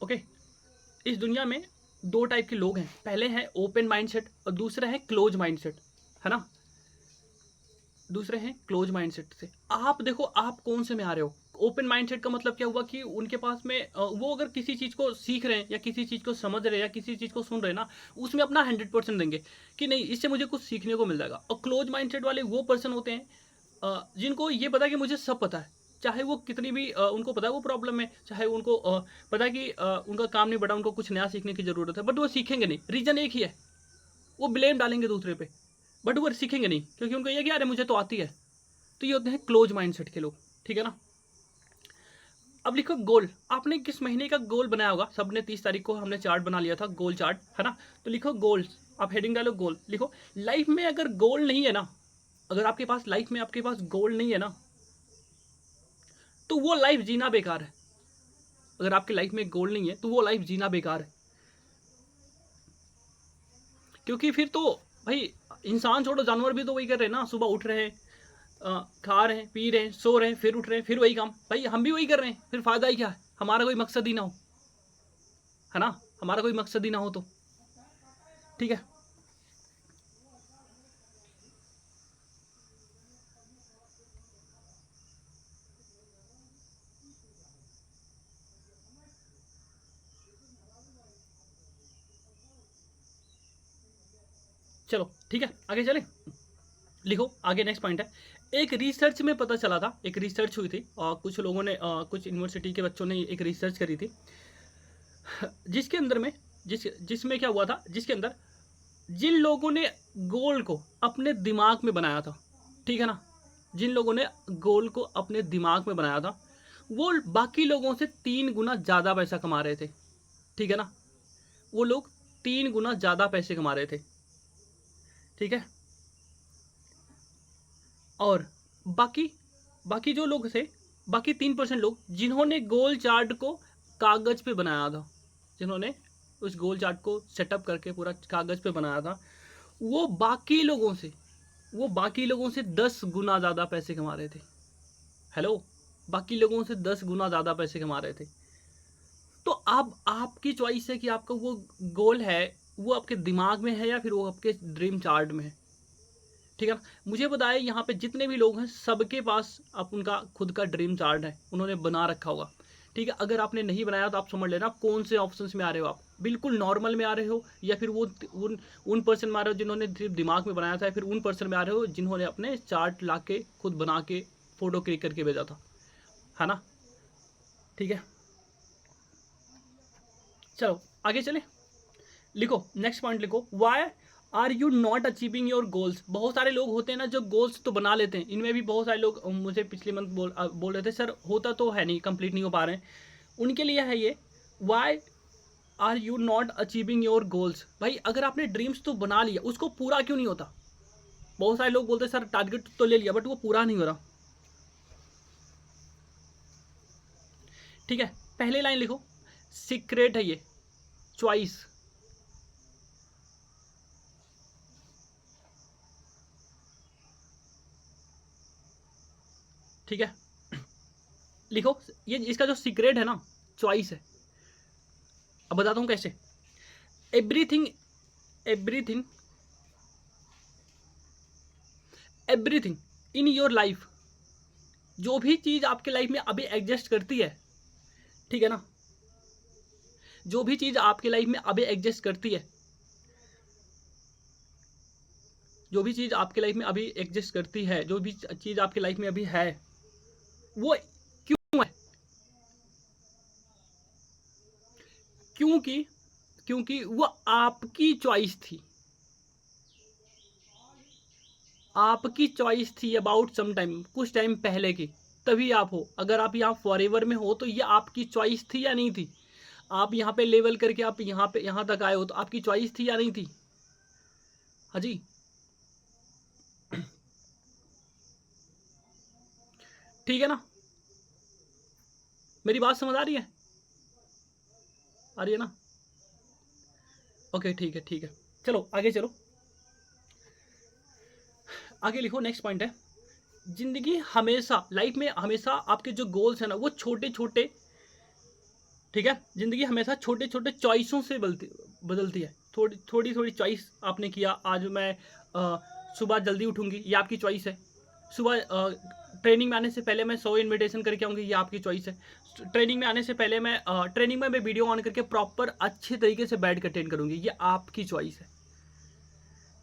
Okay. इस दुनिया में दो टाइप के लोग हैं, पहले है ओपन माइंडसेट और दूसरा है क्लोज माइंडसेट, है ना। दूसरे हैं क्लोज माइंडसेट से। आप देखो आप कौन से में आ रहे हो। ओपन माइंडसेट का मतलब क्या हुआ कि उनके पास में वो अगर किसी चीज़ को सीख रहे हैं या किसी चीज़ को समझ रहे हैं या किसी चीज़ को सुन रहे हैं ना, उसमें अपना 100% देंगे कि नहीं इससे मुझे कुछ सीखने को मिल जाएगा। और क्लोज माइंडसेट वाले वो पर्सन होते हैं जिनको ये पता है कि मुझे सब पता है, चाहे वो कितनी भी उनको पता है वो प्रॉब्लम है, चाहे उनको पता है कि उनका काम नहीं बढ़ा, उनको कुछ नया सीखने की ज़रूरत है, बट वो सीखेंगे नहीं। रीज़न एक ही है, वो ब्लेम डालेंगे दूसरे पे, बट वो सीखेंगे नहीं क्योंकि उनको ये कि यार मुझे तो आती है। तो ये होते हैं क्लोज माइंडसेट के लोग, ठीक है ना। अब लिखो गोल। आपने किस महीने का गोल बनाया होगा, सबने 30 तारीख को हमने चार्ट बना लिया था, गोल चार्ट, है ना। तो लिखो गोल्स, आप हेडिंग डालो गोल, लिखो लाइफ में अगर गोल नहीं है ना, अगर आपके पास लाइफ में आपके पास गोल नहीं है ना, तो वो लाइफ जीना बेकार है। अगर आपकी लाइफ में गोल नहीं है तो वो लाइफ जीना बेकार है, क्योंकि फिर तो भाई इंसान छोड़ो जानवर भी तो वही कर रहे हैं ना, सुबह उठ रहे हैं, खा रहे हैं, पी रहे हैं, सो रहे हैं, फिर उठ रहे हैं, फिर वही काम, भाई हम भी वही कर रहे हैं, फिर फायदा ही क्या है। हमारा कोई मकसद ही ना हो, है ना, हमारा कोई मकसद ही ना हो तो ठीक है। चलो ठीक है आगे चले, लिखो आगे नेक्स्ट पॉइंट है। एक रिसर्च में पता चला था, एक रिसर्च हुई थी और कुछ लोगों ने कुछ यूनिवर्सिटी के बच्चों ने एक रिसर्च करी थी, जिसके अंदर में जिसमें क्या हुआ था, जिसके अंदर जिन लोगों ने गोल को अपने दिमाग में बनाया था, ठीक है ना, जिन लोगों ने गोल को अपने दिमाग में बनाया था, वो बाकी लोगों से 3 गुना ज़्यादा पैसा कमा रहे थे, ठीक है ना। वो लोग 3 गुना ज़्यादा पैसे कमा रहे थे, ठीक है। और बाकी बाकी जो लोग थे, बाकी 3% लोग जिन्होंने गोल चार्ट को कागज़ पे बनाया था, जिन्होंने उस गोल चार्ट को सेटअप करके पूरा कागज़ पे बनाया था, वो बाकी लोगों से वो बाकी लोगों से 10 गुना ज़्यादा पैसे कमा रहे थे। हेलो, बाकी लोगों से 10 गुना ज़्यादा पैसे कमा रहे थे। तो अब आपकी चॉइस है कि आपका वो गोल है, वो आपके दिमाग में है या फिर वो आपके ड्रीम चार्ट में है, ठीक है ना। मुझे बताया यहाँ पे जितने भी लोग हैं सबके पास अब उनका खुद का ड्रीम चार्ट है, उन्होंने बना रखा होगा, ठीक है। अगर आपने नहीं बनाया तो आप समझ लेना कौन से ऑप्शंस में आ रहे हो, आप बिल्कुल नॉर्मल में आ रहे हो या फिर वो उन पर्सन में आ रहे हो जिन्होंने सिर्फ दिमाग में बनाया था, या फिर उन पर्सन में आ रहे हो जिन्होंने अपने चार्ट ला के खुद बना के फोटो क्लिक करके भेजा था, है ना, ठीक है। चलो आगे चले, लिखो नेक्स्ट पॉइंट, लिखो why are you not achieving your goals. बहुत सारे लोग होते हैं ना जो गोल्स तो बना लेते हैं, इनमें भी बहुत सारे लोग मुझे पिछले मंथ बोल रहे थे सर होता तो है नहीं, कंप्लीट नहीं हो पा रहे हैं। उनके लिए है ये, why are you not achieving your goals. भाई अगर आपने ड्रीम्स तो बना लिया, उसको पूरा क्यों नहीं होता। बहुत सारे लोग बोलते हैं सर टारगेट तो ले लिया बट वो पूरा नहीं हो रहा, ठीक है। पहले लाइन लिखो, सीक्रेट है ये, चॉइस, ठीक है। लिखो ये इसका जो सीक्रेट है ना, चॉइस है। अब बताता हूँ कैसे। Everything everything everything in your life, जो भी चीज़ आपके लाइफ में अभी एग्जिस्ट करती है, ठीक है ना, जो भी चीज़ आपके लाइफ में अभी एग्जिस्ट करती है, जो भी चीज़ आपके लाइफ में अभी एग्जिस्ट करती है, जो भी चीज़ आपकी लाइफ में अभी है, वो क्यों है, क्योंकि क्योंकि वो आपकी चॉइस थी, आपकी चॉइस थी अबाउट सम टाइम, कुछ टाइम पहले की, तभी आप हो। अगर आप यहाँ फॉरएवर में हो तो ये आपकी चॉइस थी या नहीं थी। आप यहाँ पे लेवल करके आप यहाँ तक आए हो तो आपकी चॉइस थी या नहीं थी। हाँ जी, ठीक है ना, मेरी बात समझ आ रही है, आ रही है ना। ओके ठीक है ठीक है, चलो आगे चलो, आगे लिखो नेक्स्ट पॉइंट है। जिंदगी हमेशा, लाइफ में हमेशा आपके जो गोल्स है ना वो छोटे छोटे ठीक है, ज़िंदगी हमेशा छोटे छोटे चॉइसों से बदलती है। थोड़ी थोड़ी थोड़ी चॉइस आपने किया, आज मैं सुबह जल्दी उठूंगी, ये आपकी चॉइस है। सुबह ट्रेनिंग में आने से पहले मैं 100 इन्विटेशन करके आऊँगी, ये आपकी चॉइस है। ट्रेनिंग में आने से पहले मैं ट्रेनिंग में वीडियो ऑन करके प्रॉपर अच्छे तरीके से बैठ कर अटेंड करूँगी, ये आपकी चॉइस है।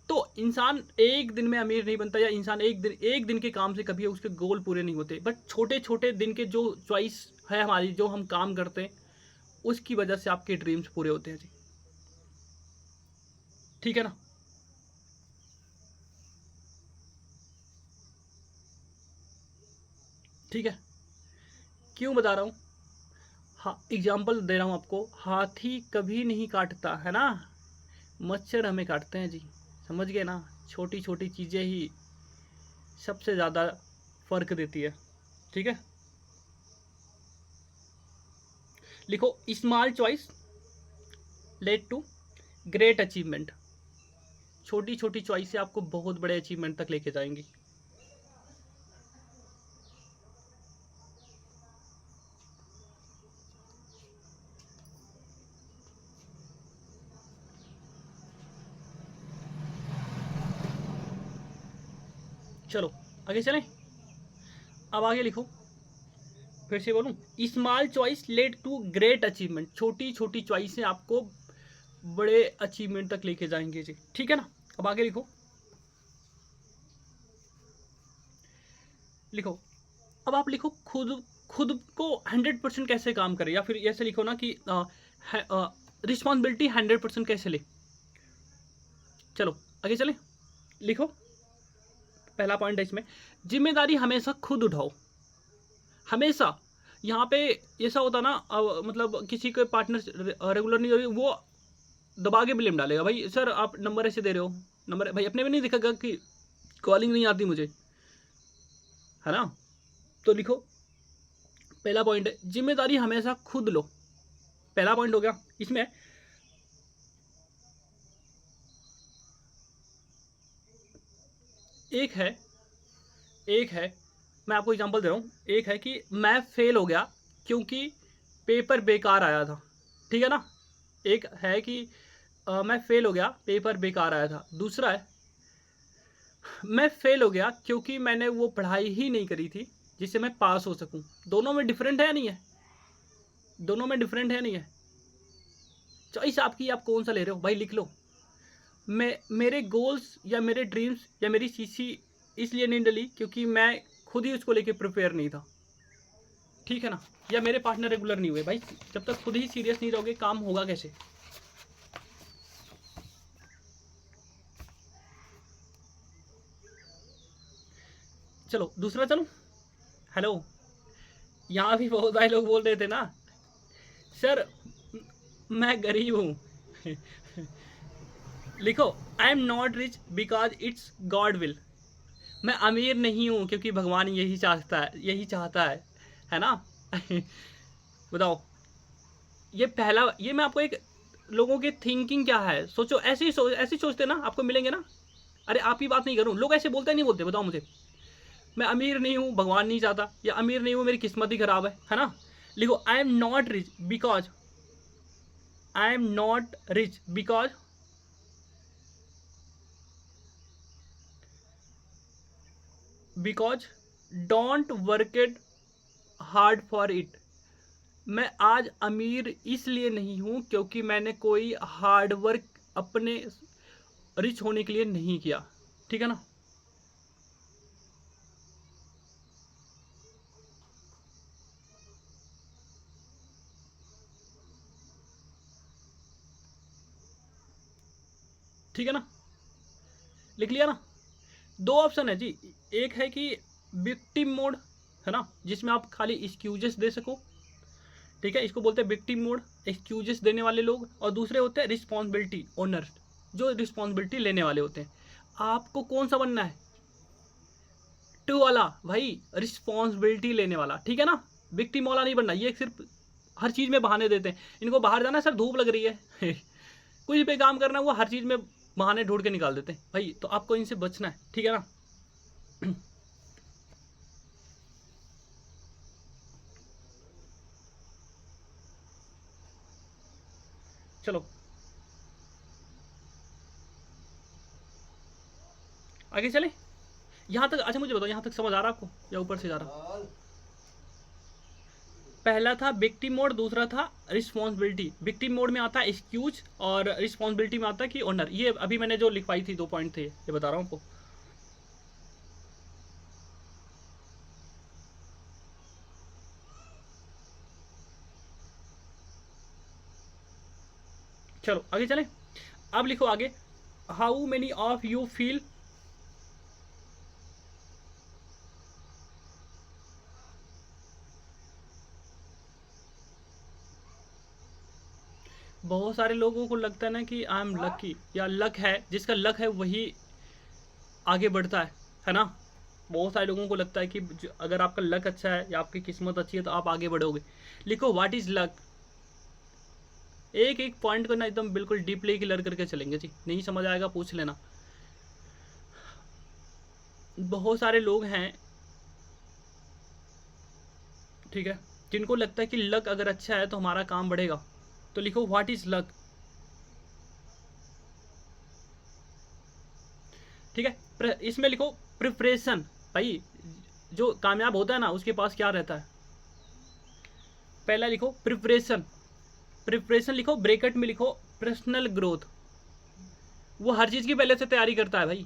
तो इंसान एक दिन में अमीर नहीं बनता, या इंसान एक दिन के काम से कभी उसके गोल पूरे नहीं होते, बट छोटे छोटे दिन के जो चॉइस है हमारी, जो हम काम करते हैं, उसकी वजह से आपके ड्रीम्स पूरे होते हैं जी। ठीक है ना? ठीक है, क्यों बता रहा हूँ? हाँ, एग्जाम्पल दे रहा हूँ आपको। हाथी कभी नहीं काटता है ना, मच्छर हमें काटते हैं जी। समझ गए ना? छोटी छोटी चीज़ें ही सबसे ज़्यादा फर्क देती है। ठीक है, लिखो, small choice led to great achievement. छोटी छोटी चॉइस से आपको बहुत बड़े अचीवमेंट तक लेके जाएंगी। चलो आगे चलें, अब आगे लिखो, फिर से बोलूं, small choice led to great achievement. छोटी छोटी चॉइस से आपको बड़े अचीवमेंट तक लेके जाएंगे जी। ठीक है ना? अब आगे लिखो, लिखो, अब आप लिखो, खुद खुद को 100% कैसे काम करें, या फिर ऐसे लिखो ना कि रिस्पॉन्सिबिलिटी 100% कैसे ले। चलो आगे चलें, लिखो, पहला पॉइंट है इसमें, जिम्मेदारी हमेशा खुद उठाओ। हमेशा। यहाँ पे ऐसा होता ना, मतलब किसी के पार्टनर रेगुलर नहीं हो रही, वो दबा के ब्लेम डालेगा, भाई सर आप नंबर ऐसे दे रहे हो, नंबर भाई अपने में नहीं दिखेगा कि कॉलिंग नहीं आती मुझे, है ना? तो लिखो, पहला पॉइंट है, जिम्मेदारी हमेशा खुद लो। पहला पॉइंट हो गया इसमें। एक है, एक है, मैं आपको एग्जांपल दे रहा हूँ। एक है कि मैं फेल हो गया क्योंकि पेपर बेकार आया था। ठीक है ना? एक है कि मैं फेल हो गया, पेपर बेकार आया था। दूसरा है, मैं फेल हो गया क्योंकि मैंने वो पढ़ाई ही नहीं करी थी जिससे मैं पास हो सकूं। दोनों में डिफरेंट है नहीं है? दोनों में डिफरेंट है नहीं है? चॉइस आपकी, आप कौन सा ले रहे हो भाई, लिख लो। मैं, मेरे गोल्स या मेरे ड्रीम्स या मेरी सीसी इसलिए नहीं डली क्योंकि मैं खुद ही उसको लेके प्रिपेयर नहीं था। ठीक है ना? या मेरे पार्टनर रेगुलर नहीं हुए। भाई जब तक खुद ही सीरियस नहीं रहोगे, काम होगा कैसे? चलो दूसरा चलो। हेलो, यहाँ भी बहुत सारे लोग बोल रहे थे ना, सर मैं गरीब हूँ। लिखो, I am not rich because it's God will. मैं अमीर नहीं हूँ क्योंकि भगवान यही चाहता है, यही चाहता है ना? बताओ, ये पहला, ये मैं आपको एक, लोगों की थिंकिंग क्या है, सोचो, ऐसे ही सोचते ना आपको मिलेंगे ना। अरे आप ही बात नहीं करूँ, लोग ऐसे बोलते नहीं बोलते, बताओ मुझे। मैं अमीर नहीं हूँ, भगवान नहीं चाहता, या अमीर नहीं हूँ, मेरी किस्मत ही खराब है ना? लिखो, I am not rich because, I am not rich because don't work it hard for it. मैं आज अमीर इसलिए नहीं हूँ क्योंकि मैंने कोई हार्ड वर्क अपने रिच होने के लिए नहीं किया। ठीक है ना? ठीक है ना? लिख लिया ना? दो ऑप्शन है जी। एक है कि विक्टिम मोड, है ना, जिसमें आप खाली एक्सक्यूजेस दे सको। ठीक है, इसको बोलते हैं विक्टिम मोड, एक्सक्यूजेस देने वाले लोग। और दूसरे होते हैं रिस्पॉन्सिबिलिटी ओनर, जो रिस्पॉन्सिबिलिटी लेने वाले होते हैं। आपको कौन सा बनना है? टू वाला भाई, रिस्पॉन्सिबिलिटी लेने वाला। ठीक है ना? विक्टिम वाला नहीं बनना। ये सिर्फ हर चीज़ में बहाने देते हैं। इनको बाहर जाना है सर, धूप लग रही है। कुछ भी काम करना है, वो हर चीज़ में बहाने ढूंढ के निकाल देते हैं भाई। तो आपको इनसे बचना है। ठीक है ना? चलो आगे चले। यहाँ तक अच्छा मुझे बताओ, यहाँ तक समझ आ रहा आपको या ऊपर से जा रहा? पहला था विक्टिम मोड, दूसरा था रिस्पॉन्सिबिलिटी। विक्टिम मोड में आता है एक्सक्यूज और रिस्पॉन्सिबिलिटी में आता है कि ओनर। ये अभी मैंने जो लिखवाई थी 2 पॉइंट थे, ये बता रहा हूँ आपको। चलो आगे चलें। अब लिखो आगे, how many of you feel, बहुत सारे लोगों को लगता है ना कि आई एम लकी, या लक है, जिसका लक है वही आगे बढ़ता है ना। बहुत सारे लोगों को लगता है कि अगर आपका लक अच्छा है या आपकी किस्मत अच्छी है तो आप आगे बढ़ोगे। लिखो व्हाट इज लक। एक एक पॉइंट को ना एकदम बिल्कुल डीपली क्लियर करके चलेंगे जी, नहीं समझ आएगा पूछ लेना। बहुत सारे लोग हैं, ठीक है, जिनको लगता है कि लक अगर अच्छा है तो हमारा काम बढ़ेगा। तो लिखो व्हाट इज लक, ठीक है। इसमें लिखो प्रिपरेशन। भाई जो कामयाब होता है ना उसके पास क्या रहता है, पहला लिखो प्रिपरेशन। प्रिपरेशन लिखो, ब्रैकेट में लिखो पर्सनल ग्रोथ। वो हर चीज़ की पहले से तैयारी करता है भाई,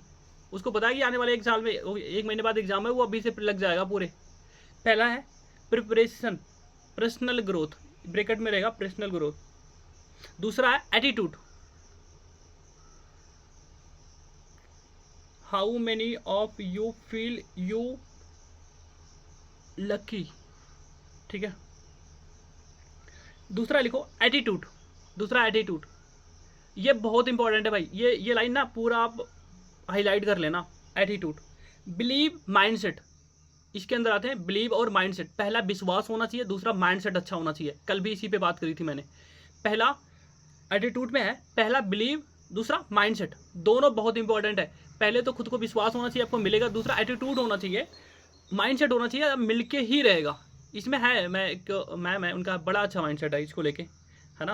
उसको पता है कि आने वाले 1 साल में 1 महीने बाद एग्जाम है, वो अभी से लग जाएगा पूरे। पहला है प्रिपरेशन, पर्सनल ग्रोथ, ब्रैकेट में रहेगा पर्सनल ग्रोथ। दूसरा है attitude, how many of you feel you lucky, ठीक है। दूसरा लिखो एटीट्यूड, दूसरा एटीट्यूड, ये बहुत इंपॉर्टेंट है भाई, ये लाइन ना पूरा आप हाईलाइट कर लेना। एटीट्यूड, बिलीव, माइंडसेट, इसके अंदर आते हैं बिलीव और माइंडसेट। पहला विश्वास होना चाहिए, दूसरा माइंडसेट अच्छा होना चाहिए। कल भी इसी पे बात करी थी मैंने। पहला एटीट्यूड में है, पहला बिलीव, दूसरा माइंडसेट, दोनों बहुत इंपॉर्टेंट है। पहले तो खुद को विश्वास होना चाहिए, आपको मिलेगा। दूसरा एटीट्यूड होना चाहिए, माइंडसेट होना चाहिए, मिलके ही रहेगा। इसमें है, मैं एक मैं उनका बड़ा अच्छा माइंडसेट है इसको लेके, है ना।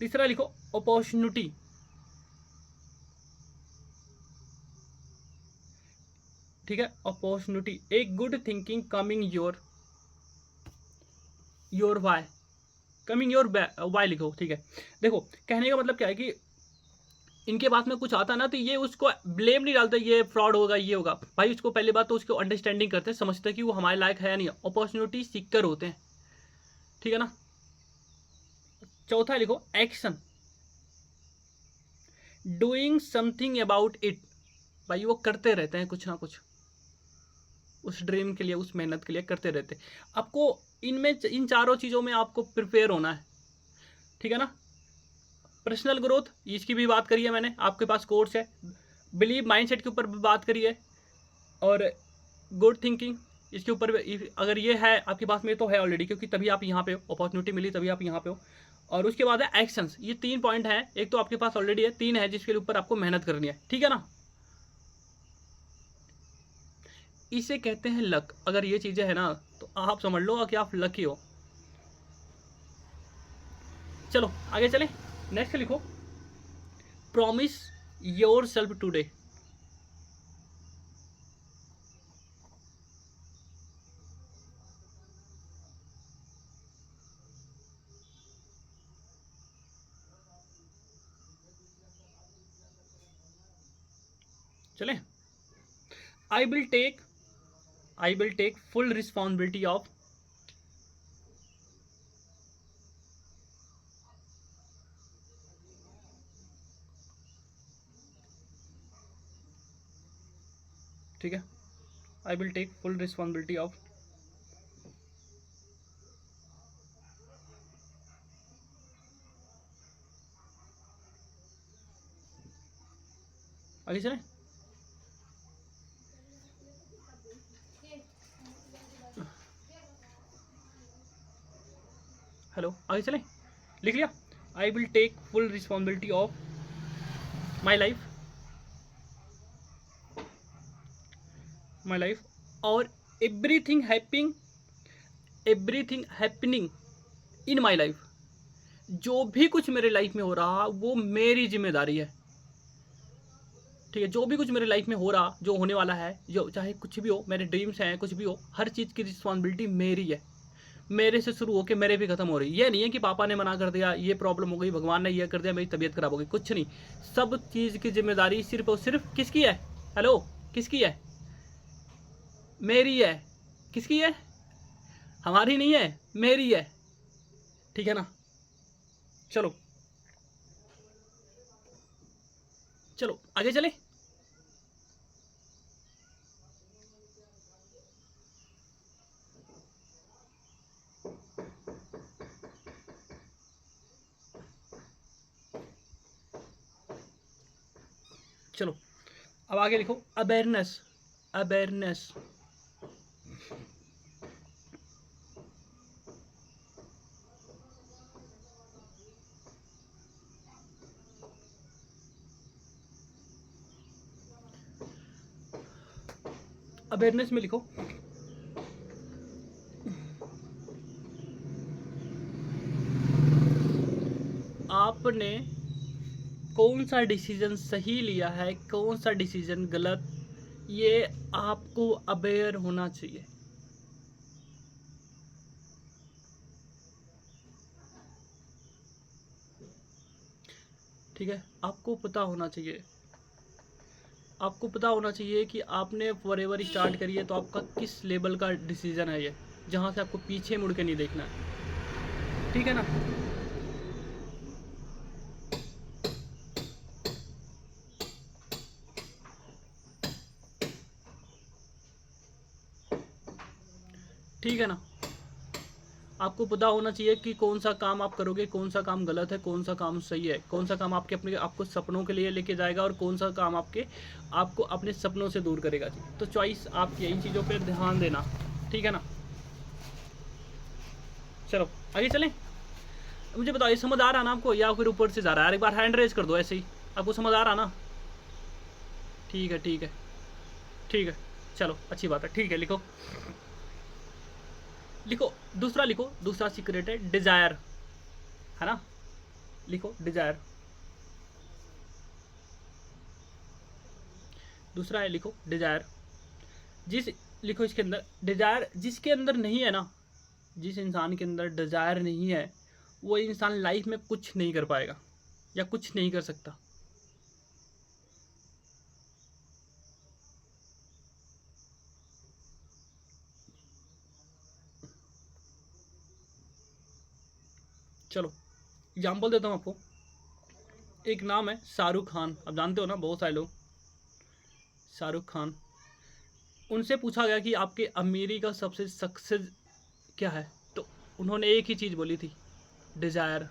तीसरा लिखो अपॉर्चुनिटी, ठीक है। अपॉर्चुनिटी, एक good thinking coming your way, coming your way लिखो, ठीक है। देखो कहने का मतलब क्या है कि इनके पास में कुछ आता ना तो ये उसको ब्लेम नहीं डालते, ये फ्रॉड होगा ये होगा। भाई उसको पहली बात तो उसको अंडरस्टैंडिंग करते हैं, समझते हैं कि वो हमारे लायक है या नहीं, अपॉर्चुनिटी सीकर होते हैं, ठीक है ना। चौथा लिखो action, doing something about it. भाई वो करते रहते हैं कुछ ना कुछ, उस ड्रीम के लिए, उस मेहनत के लिए करते रहते हैं। आपको इनमें इन चारों चीज़ों में आपको प्रिपेयर होना है, ठीक है ना। पर्सनल ग्रोथ, इसकी भी बात करी है मैंने, आपके पास कोर्स है। बिलीव, माइंडसेट के ऊपर भी बात करी है। और गुड थिंकिंग, इसके ऊपर अगर ये है आपके पास में तो है ऑलरेडी, क्योंकि तभी आप यहाँ पे हो, अपॉर्चुनिटी मिली तभी आप यहाँ पे हो। और उसके बाद है एक्शंस, ये 3 पॉइंट हैं, एक तो आपके पास ऑलरेडी है, 3 है जिसके ऊपर आपको मेहनत करनी है, ठीक है ना। इसे कहते हैं लक। अगर ये चीज़ें हैं ना तो आप समझ लो कि आप लकी हो। चलो आगे चलें। नेक्स्ट लिखो प्रॉमिस योर सेल्फ टूडे। चलें, I will take, I will take full responsibility of, ठीक है। I will take full responsibility of, आगे चलें। हेलो, आगे चलें। लिख लिया, I will take full responsibility of my life, my life, और everything happening, everything happening in my life. जो भी कुछ मेरे लाइफ में हो रहा वो मेरी जिम्मेदारी है, ठीक है। जो भी कुछ मेरे लाइफ में हो रहा, जो होने वाला है, जो चाहे कुछ भी हो, मेरे ड्रीम्स हैं, कुछ भी हो, हर चीज़ की रिस्पॉन्सिबिलिटी मेरी है। मेरे से शुरू होकर मेरे भी खत्म हो रही है। ये नहीं है कि पापा ने मना कर दिया, ये प्रॉब्लम हो गई, भगवान ने ये कर दिया, मेरी तबीयत खराब हो गई, कुछ नहीं। सब चीज़ की जिम्मेदारी सिर्फ और सिर्फ किसकी है? हेलो, किसकी है? मेरी है। किसकी है? हमारी नहीं है, मेरी है, ठीक है ना। चलो चलो आगे चले। चलो अब आगे लिखो, अवेयरनेस। अवेयरनेस, अवेयरनेस में लिखो, आपने कौन सा डिसीजन सही लिया है, कौन सा डिसीजन गलत, ये आपको अवेयर होना चाहिए। ठीक है, आपको पता होना चाहिए। आपको पता होना चाहिए कि आपने फॉरएवर स्टार्ट करी है तो आपका किस लेवल का डिसीजन है ये, जहाँ से आपको पीछे मुड़ के नहीं देखना है, ठीक है ना। ठीक है ना, आपको पता होना चाहिए कि कौन सा काम आप करोगे, कौन सा काम गलत है, कौन सा काम सही है, कौन सा काम आपके अपने आपको सपनों के लिए लेके जाएगा और कौन सा काम आपको अपने सपनों से दूर करेगा जी। तो चॉइस आपकी, इन चीज़ों पर ध्यान देना, ठीक है ना। चलो आगे चलें। मुझे बताओ, ये समझ आ रहा ना आपको, या फिर ऊपर से जा रहा है? एक बार हैंड रेज कर दो ऐसे ही, आपको समझ आ रहा ना? ठीक है ठीक है ठीक है, चलो अच्छी बात है, ठीक है। लिखो लिखो, दूसरा लिखो, दूसरा सीक्रेट है डिजायर, है ना। लिखो डिजायर, दूसरा है, लिखो डिजायर। जिस लिखो इसके अंदर डिजायर जिसके अंदर नहीं है ना, जिस इंसान के अंदर डिजायर नहीं है, वो इंसान लाइफ में कुछ नहीं कर पाएगा या कुछ नहीं कर सकता। चलो एग्जाम्पल देता हूँ आपको। एक नाम है शाहरुख खान, आप जानते हो ना, बहुत सारे लोग। शाहरुख खान, उनसे पूछा गया कि आपके अमीरी का सबसे सक्सेस क्या है, तो उन्होंने एक ही चीज़ बोली थी, डिज़ायर।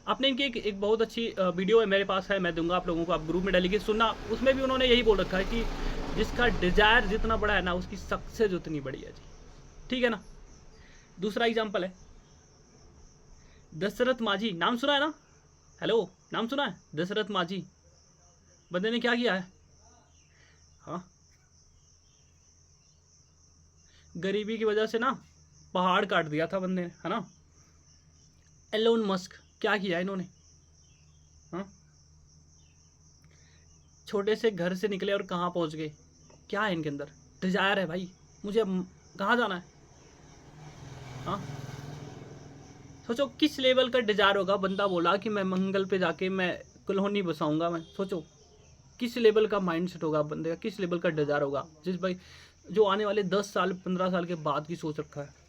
आपने इनकी एक बहुत अच्छी वीडियो है, मेरे पास है, मैं दूंगा आप लोगों को, आप ग्रुप में डालिए सुनना। उसमें भी उन्होंने यही बोल रखा है कि जिसका डिज़ायर जितना बड़ा है ना, उसकी सक्सेस उतनी बड़ी है जी, ठीक है ना। दूसरा एग्जाम्पल है दशरथ माझी, नाम सुना है ना? हेलो, नाम सुना है दशरथ माझी? बंदे ने क्या किया है? हाँ, गरीबी की वजह से ना पहाड़ काट दिया था बंदे ने, है ना। एलोन मस्क, क्या किया इन्होंने? हाँ, छोटे से घर से निकले और कहाँ पहुँच गए? क्या है इनके अंदर? डिजायर है भाई, मुझे अब कहाँ जाना है? हाँ, सोचो किस लेवल का डिजायर होगा। बंदा बोला कि मैं मंगल पे जाके मैं कॉलोनी बसाऊंगा, मैं सोचो किस लेवल का माइंडसेट होगा बंदे का, किस लेवल का डिजायर होगा, जिस भाई जो आने वाले 10 साल 15 साल के बाद की सोच रखा है।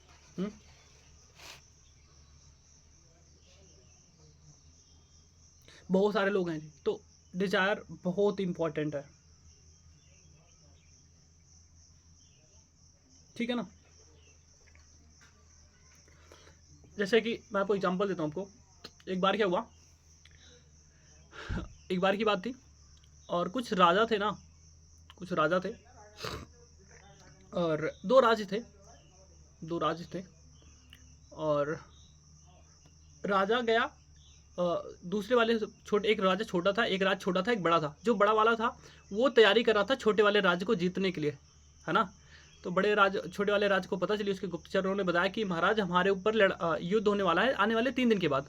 बहुत सारे लोग हैं जी, तो डिजायर बहुत इंपॉर्टेंट है, ठीक है ना। जैसे कि मैं आपको एग्जांपल देता हूँ आपको। एक बार क्या हुआ, एक बार की बात थी, और कुछ राजा थे ना, कुछ राजा थे, और दो राज थे, दो राज थे। और राजा गया दूसरे वाले छोटे, एक राजा छोटा था, एक राज छोटा था, एक बड़ा था। जो बड़ा वाला था वो तैयारी कर रहा था छोटे वाले राज्य को जीतने के लिए, है ना। तो बड़े राज छोटे वाले राज को पता चली, उसके गुप्तचरों ने बताया कि महाराज हमारे ऊपर युद्ध होने वाला है आने वाले 3 दिन के बाद।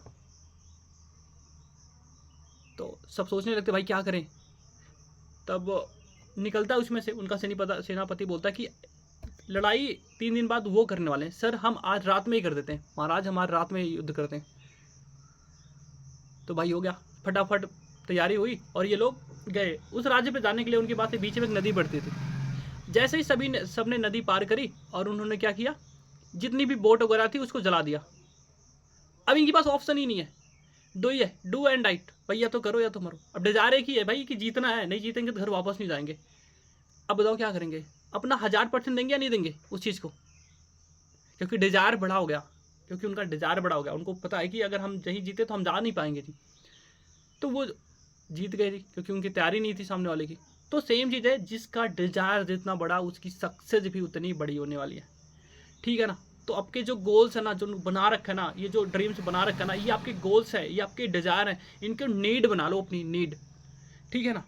तो सब सोचने लगते भाई क्या करें। तब निकलता है उसमें से उनका सेनापति बोलता है कि लड़ाई 3 दिन बाद वो करने वाले हैं। सर हम आज रात में ही कर देते हैं महाराज, हमारे रात में ही युद्ध करते हैं। तो भाई हो गया, फटाफट तैयारी हुई और ये लोग गए उस राज्य पे जाने के लिए। उनके पास से बीच में एक नदी बढ़ती थी। जैसे ही सबने नदी पार करी और उन्होंने क्या किया, जितनी भी बोट वगैरह थी उसको जला दिया। अब इनके पास ऑप्शन ही नहीं है, दो ही है, डू एंड डाइट, भाई या तो करो या तो मरो। अब डिजायर एक ही है भाई कि जीतना है, नहीं जीतेंगे तो घर वापस नहीं जाएंगे। अब बताओ क्या करेंगे, अपना 1000% देंगे या नहीं देंगे उस चीज़ को, क्योंकि डिजायर बड़ा हो गया, क्योंकि उनका डिजायर बड़ा हो गया। उनको पता है कि अगर हम नहीं जीते तो हम जा नहीं पाएंगे जी। तो वो जीत गए जी, क्योंकि उनकी तैयारी नहीं थी सामने वाले की। तो सेम चीज़ है, जिसका डिजायर जितना बड़ा उसकी सक्सेस भी उतनी बड़ी होने वाली है, ठीक है ना। तो आपके जो गोल्स है ना, जो बना रखा है ना, ये जो ड्रीम्स बना रखा है ना, ये आपके गोल्स है, ये आपके डिजायर है, इनको नीड बना लो, अपनी नीड, ठीक है ना।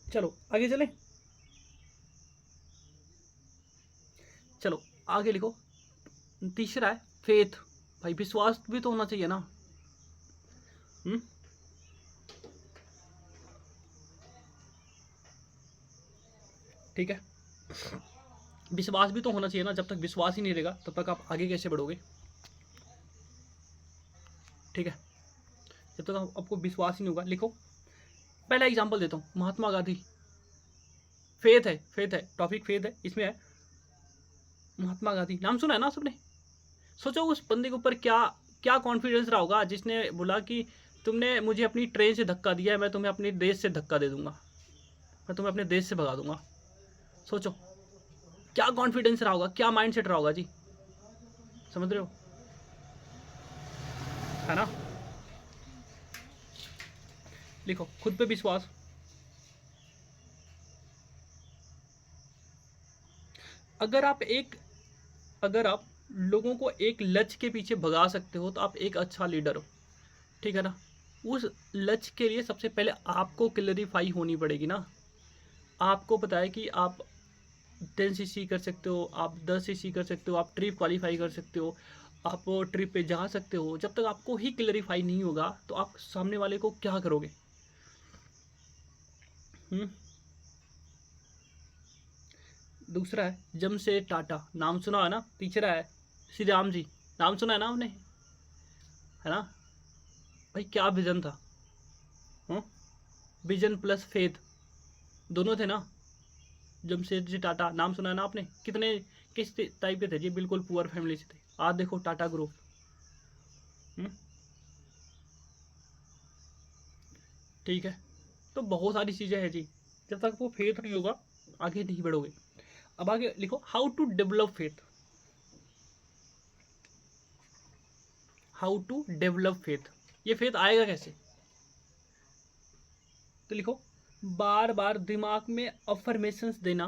चलो आगे चले, चलो आगे लिखो। तीसरा है फेथ। भाई विश्वास भी तो होना चाहिए ना। ठीक है, विश्वास भी तो होना चाहिए ना। जब तक विश्वास ही नहीं रहेगा तब तक आप आगे कैसे बढ़ोगे, ठीक है। जब तक आपको विश्वास ही नहीं होगा। लिखो, पहला एग्जांपल देता हूँ, महात्मा गांधी। फेथ है, टॉपिक फेथ है, इसमें है महात्मा गांधी, नाम सुना है ना सबने। सोचो उस बंदे के ऊपर क्या क्या कॉन्फिडेंस रहा होगा, जिसने बोला कि तुमने मुझे अपनी ट्रेन से धक्का दिया है, मैं तुम्हें अपने देश से धक्का दे दूंगा, मैं तुम्हें अपने देश से भगा दूंगा। सोचो क्या कॉन्फिडेंस रहा होगा, क्या माइंडसेट रहा होगा जी, समझ रहे हो, है ना। लिखो, खुद पे विश्वास। अगर आप लोगों को एक लक्ष्य के पीछे भगा सकते हो तो आप एक अच्छा लीडर हो, ठीक है ना। उस लक्ष्य के लिए सबसे पहले आपको क्लैरिफाई होनी पड़ेगी ना। आपको पता है कि आप 10cc कर सकते हो, आप 10cc कर सकते हो, आप ट्रिप क्वालिफाई कर सकते हो, आप ट्रिप पे जा सकते हो। जब तक आपको ही क्लैरिफाई नहीं होगा तो आप सामने वाले को क्या करोगे। दूसरा है जमशेद टाटा, नाम सुना है ना। तीसरा है श्री राम जी, नाम सुना है ना आपने, है ना। भाई क्या विजन था, विजन प्लस फेथ दोनों थे ना। जमशेद जी टाटा, नाम सुना है ना आपने। किस टाइप के थे जी, बिल्कुल पुअर फैमिली से थे। आज देखो टाटा ग्रुप, ठीक है। तो बहुत सारी चीज़ें हैं जी, जब तक वो फेथ नहीं होगा आगे नहीं बढ़ोगे। अब आगे लिखो, how to develop faith. How to develop faith, ये फेथ आएगा कैसे। तो लिखो, बार बार दिमाग में अफर्मेशंस देना,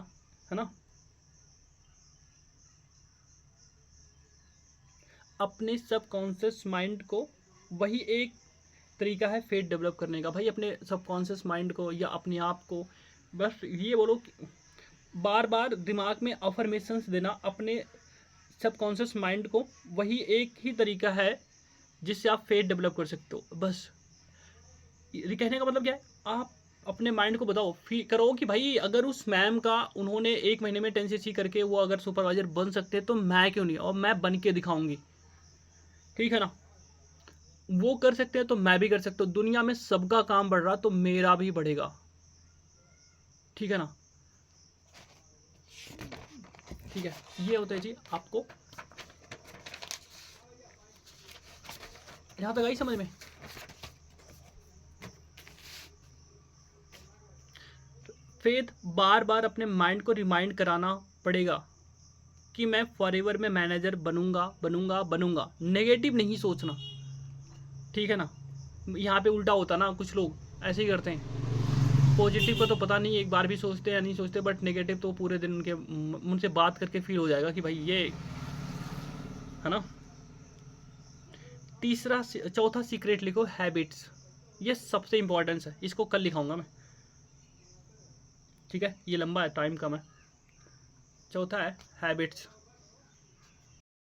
है ना। अपने सबकॉन्शियस माइंड को, वही एक तरीका है फेथ डेवलप करने का। भाई अपने सबकॉन्शियस माइंड को या अपने आप को बस ये बोलो कि बार बार दिमाग में अफर्मेशंस देना अपने सबकॉन्शियस माइंड को, वही एक ही तरीका है जिससे आप फेथ डेवलप कर सकते हो। बस ये कहने का मतलब क्या है, आप अपने माइंड को बताओ, करो कि भाई अगर उस मैम का उन्होंने 1 महीने में 10cc करके वो अगर सुपरवाइजर बन सकते तो मैं क्यों नहीं, और मैं बन के दिखाऊंगी, ठीक है ना। वो कर सकते हैं तो मैं भी कर सकता हूँ। दुनिया में सबका काम बढ़ रहा तो मेरा भी बढ़ेगा, ठीक है ना। ठीक है, ये होता है जी। आपको यहां तक आई समझ में। फेथ बार बार अपने माइंड को रिमाइंड कराना पड़ेगा कि मैं फॉरएवर में मैनेजर बनूंगा बनूंगा बनूंगा। नेगेटिव नहीं सोचना, ठीक है ना। यहाँ पे उल्टा होता ना, कुछ लोग ऐसे ही करते हैं। पॉजिटिव का तो पता नहीं एक बार भी सोचते या नहीं सोचते, बट नेगेटिव तो पूरे दिन उनसे बात करके फील हो जाएगा कि भाई ये, है ना। चौथा सीक्रेट लिखो, हैबिट्स। ये सबसे इंपॉर्टेंस है, इसको कल लिखाऊंगा मैं, ठीक है। ये लंबा है, टाइम कम है। चौथा है हैबिट्स।